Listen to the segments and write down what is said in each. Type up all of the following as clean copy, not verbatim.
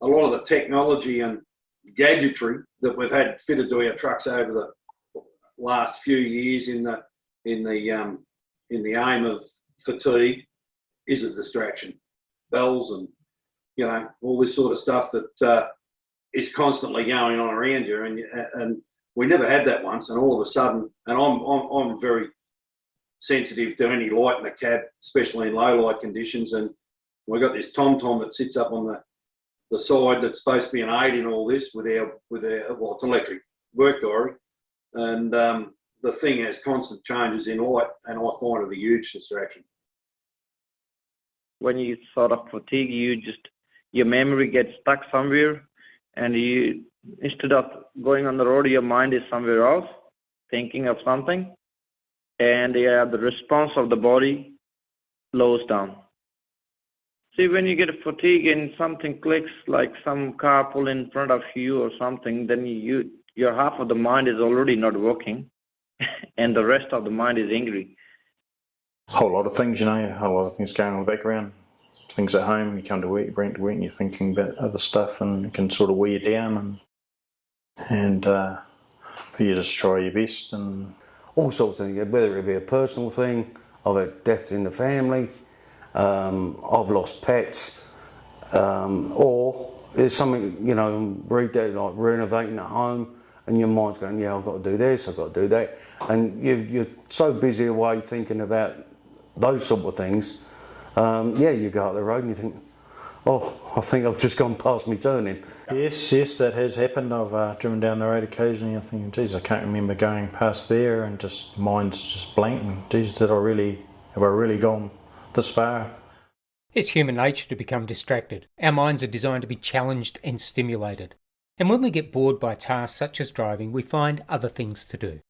a lot of the technology and gadgetry that we've had fitted to our trucks over the last few years in the aim of fatigue is a distraction. Bells and all this sort of stuff that is constantly going on around you, and we never had that once, and all of a sudden, and I'm very sensitive to any light in the cab, especially in low light conditions, and we've got this tom that sits up on the side that's supposed to be an aid in all this with our well, it's electric work diary, and the thing has constant changes in light, and I find it a huge distraction. When you sort of fatigue, your memory gets stuck somewhere, and you, instead of going on the road, your mind is somewhere else, thinking of something, and the response of the body slows down. See, when you get a fatigue and something clicks, like some car pull in front of you or something, then your half of the mind is already not working, and the rest of the mind is angry. A whole lot of things, a whole lot of things going on in the background. Things at home, you come to work, you bring it to work, and you're thinking about other stuff, and it can sort of wear you down, and you just try your best. And all sorts of things, whether it be a personal thing, I've had deaths in the family, I've lost pets, or there's something, read that, like renovating a home, and your mind's going, yeah, I've got to do this, I've got to do that, and you're so busy away thinking about those sort of things. You go up the road and you think, oh, I think I've just gone past me turning. Yes, that has happened. I've driven down the road occasionally and thinking, geez, I can't remember going past there, and just mind's just blank. And geez, have I really gone this far? It's human nature to become distracted. Our minds are designed to be challenged and stimulated. And when we get bored by tasks such as driving, we find other things to do.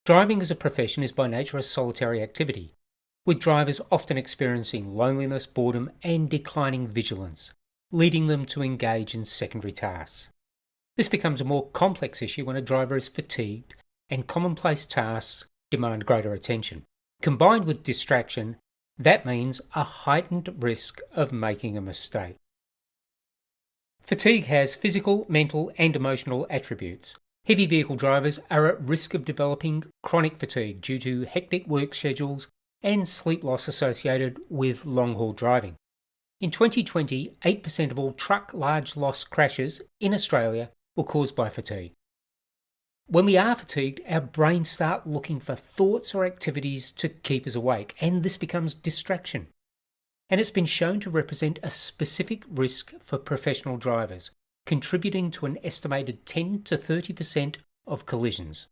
Driving as a profession is by nature a solitary activity, with drivers often experiencing loneliness, boredom and declining vigilance, leading them to engage in secondary tasks. This becomes a more complex issue when a driver is fatigued and commonplace tasks demand greater attention. Combined with distraction, that means a heightened risk of making a mistake. Fatigue has physical, mental and emotional attributes. Heavy vehicle drivers are at risk of developing chronic fatigue due to hectic work schedules and sleep loss associated with long-haul driving. In 2020, 8% of all truck large loss crashes in Australia were caused by fatigue. When we are fatigued, our brains start looking for thoughts or activities to keep us awake, and this becomes distraction. And it's been shown to represent a specific risk for professional drivers, contributing to an estimated 10 to 30% of collisions.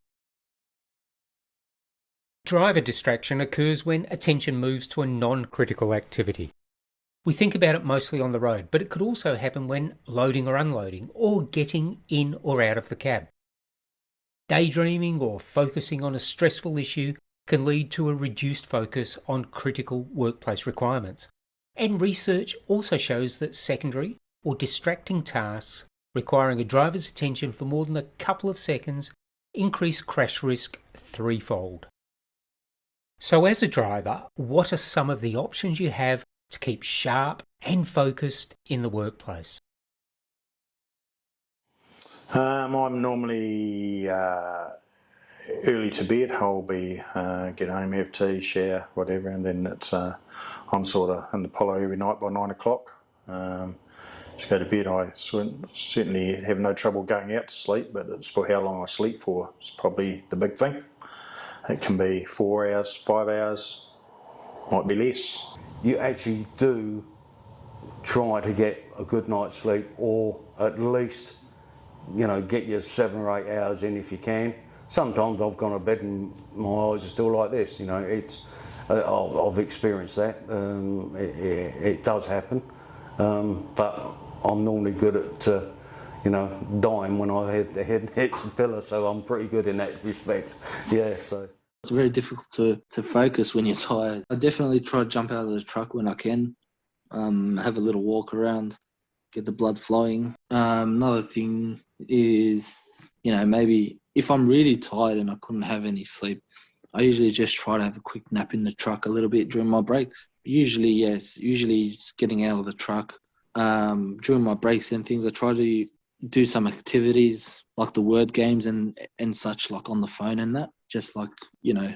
Driver distraction occurs when attention moves to a non-critical activity. We think about it mostly on the road, but it could also happen when loading or unloading, or getting in or out of the cab. Daydreaming or focusing on a stressful issue can lead to a reduced focus on critical workplace requirements. And research also shows that secondary or distracting tasks requiring a driver's attention for more than a couple of seconds increase crash risk threefold. So as a driver, what are some of the options you have to keep sharp and focused in the workplace? I'm normally early to bed. I'll be get home, have tea, shower, whatever, and then I'm sort of in the pillow every night by 9 o'clock. Just go to bed. I certainly have no trouble going out to sleep, but it's for how long I sleep for. It's probably the big thing. It can be 4 hours, 5 hours, might be less. You actually do try to get a good night's sleep, or at least, get your 7 or 8 hours in if you can. Sometimes I've gone to bed and my eyes are still like this. I've experienced that. It does happen, but I'm normally good at dying when I head hits the pillar, so I'm pretty good in that respect. Yeah, so. It's very difficult to focus when you're tired. I definitely try to jump out of the truck when I can, have a little walk around, get the blood flowing. Another thing is, maybe if I'm really tired and I couldn't have any sleep, I usually just try to have a quick nap in the truck a little bit during my breaks. Usually, yes, just getting out of the truck, during my breaks and things, I try to do some activities like the word games and such, like on the phone and that, just like, you know,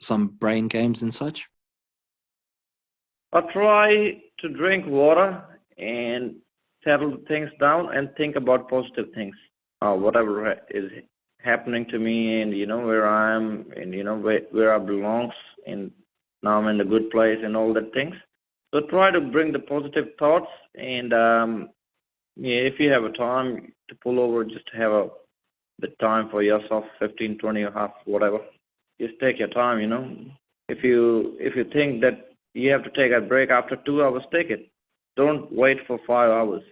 some brain games and such. I try to drink water and settle things down and think about positive things. Whatever is happening to me, and you know where I am, and you know where I belong, and now I'm in a good place and all that things. So try to bring the positive thoughts, and yeah, if you have a time to pull over, just have a bit time for yourself, 15, 20 or half, whatever. Just take your time, you know. If you think that you have to take a break after 2 hours, take it. Don't wait for 5 hours.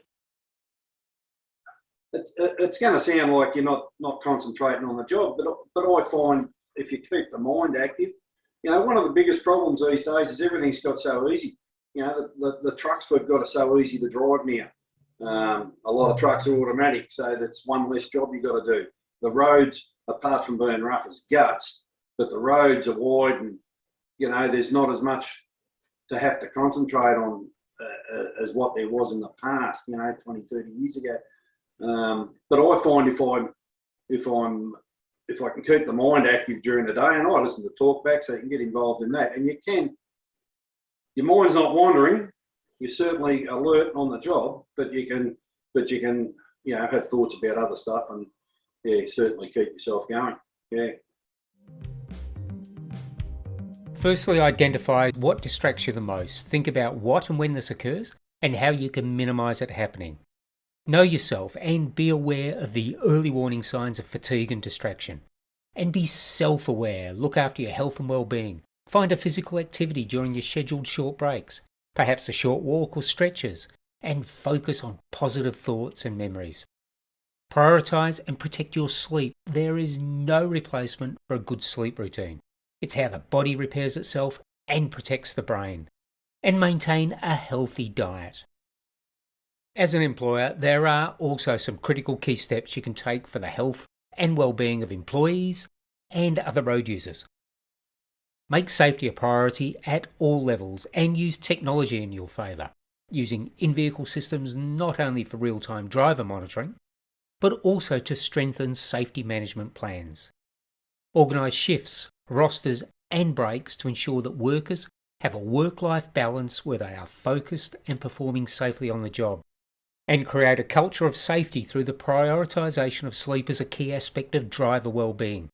It's going to sound like you're not concentrating on the job, but I find if you keep the mind active, you know, one of the biggest problems these days is everything's got so easy. You know, the trucks we've got are so easy to drive now. A lot of trucks are automatic, so that's one less job you've got to do. The roads, apart from being rough as guts, but the roads are wide, and you know, there's not as much to have to concentrate on as what there was in the past, you know, 20, 30 years ago. But I find if I can keep the mind active during the day, and I listen to talkback, so you can get involved in that, and your mind's not wandering. You're certainly alert on the job, but you can, you know, have thoughts about other stuff, and yeah, certainly keep yourself going. Yeah. Firstly, identify what distracts you the most. Think about what and when this occurs and how you can minimise it happening. Know yourself and be aware of the early warning signs of fatigue and distraction. And be self-aware. Look after your health and well-being. Find a physical activity during your scheduled short breaks, perhaps a short walk or stretches, and focus on positive thoughts and memories. Prioritise and protect your sleep. There is no replacement for a good sleep routine. It's how the body repairs itself and protects the brain. And maintain a healthy diet. As an employer, there are also some critical key steps you can take for the health and well-being of employees and other road users. Make safety a priority at all levels and use technology in your favour, using in-vehicle systems not only for real-time driver monitoring, but also to strengthen safety management plans. Organise shifts, rosters and breaks to ensure that workers have a work-life balance where they are focused and performing safely on the job. And create a culture of safety through the prioritisation of sleep as a key aspect of driver well-being,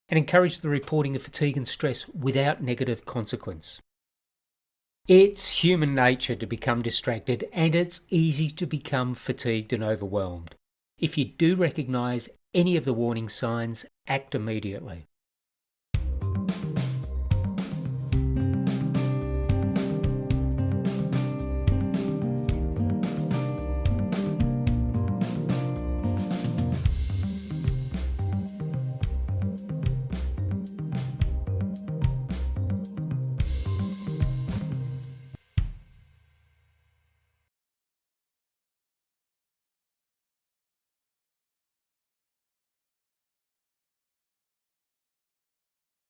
and encourage the reporting of fatigue and stress without negative consequence. It's human nature to become distracted, and it's easy to become fatigued and overwhelmed. If you do recognise any of the warning signs, act immediately.